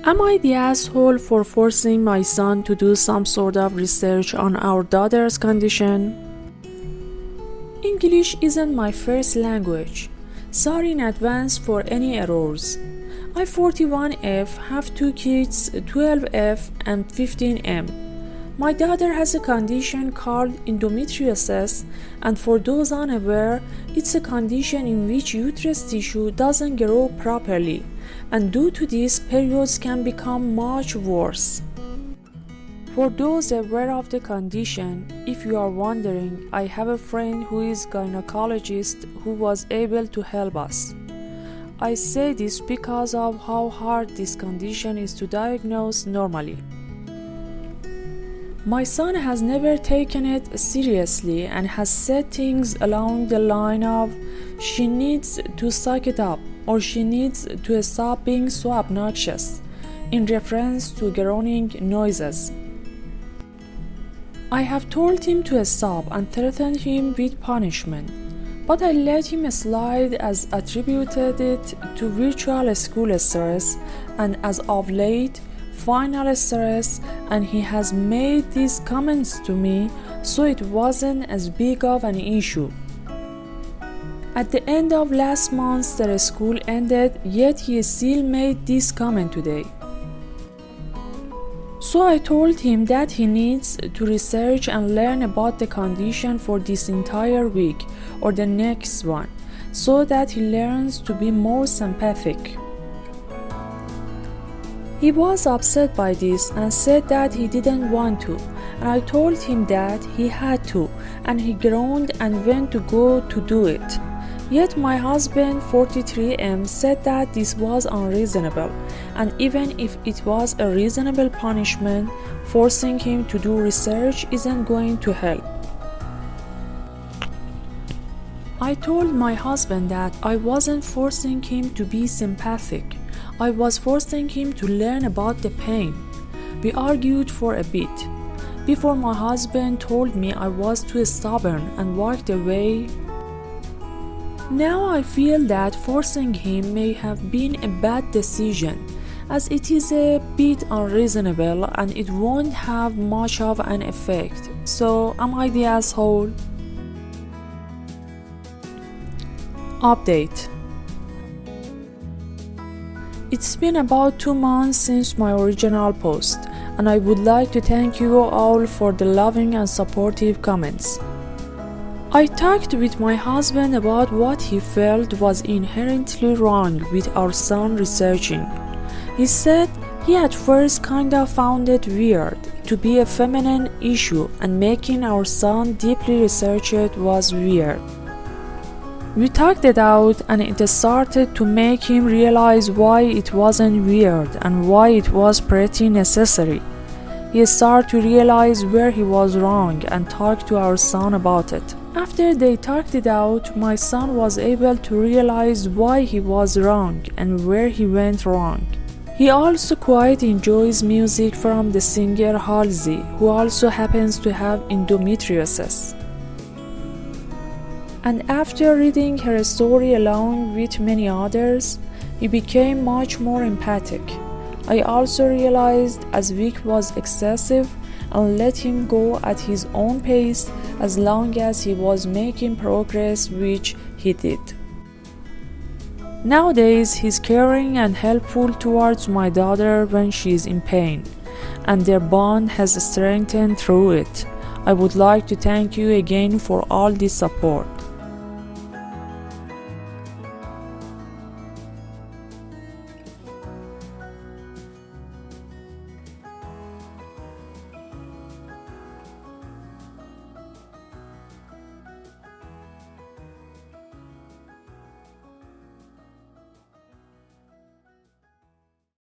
Am I the asshole for forcing my son to do some sort of research on our daughter's condition? English isn't my first language. Sorry in advance for any errors. I 41F, have 2 kids, 12F and 15M. My daughter has a condition called endometriosis, and for those unaware, it's a condition in which uterus tissue doesn't grow properly, and due to this, periods can become much worse. For those aware of the condition, if you are wondering, I have a friend who is gynecologist who was able to help us. I say this because of how hard this condition is to diagnose normally. My son has never taken it seriously and has said things along the line of, she needs to suck it up, or she needs to stop being so obnoxious, in reference to groaning noises. I have told him to stop and threatened him with punishment, but I let him slide as attributed it to virtual school stress and as of late, final stress, and he has made these comments to me, so it wasn't as big of an issue. At the end of last month, their school ended, yet he still made this comment today. So I told him that he needs to research and learn about the condition for this entire week or the next one, so that he learns to be more sympathetic. He was upset by this and said that he didn't want to, and I told him that he had to, and he groaned and went to go to do it. Yet my husband, 43M, said that this was unreasonable, and even if it was a reasonable punishment, forcing him to do research isn't going to help. I told my husband that I wasn't forcing him to be sympathetic. I was forcing him to learn about the pain. We argued for a bit, before my husband told me I was too stubborn and walked away. Now I feel that forcing him may have been a bad decision, as it is a bit unreasonable and it won't have much of an effect. So, am I the asshole? Update. It's been about 2 months since my original post, and I would like to thank you all for the loving and supportive comments. I talked with my husband about what he felt was inherently wrong with our son researching. He said he at first kinda found it weird to be a feminine issue, and making our son deeply research it was weird. We talked it out, and it started to make him realize why it wasn't weird and why it was pretty necessary. He started to realize where he was wrong and talked to our son about it. After they talked it out, my son was able to realize why he was wrong and where he went wrong. He also quite enjoys music from the singer Halsey, who also happens to have endometriosis. And after reading her story along with many others, he became much more empathic. I also realized as Vic was excessive and let him go at his own pace as long as he was making progress, which he did. Nowadays, he's caring and helpful towards my daughter when she is in pain, and their bond has strengthened through it. I would like to thank you again for all this support.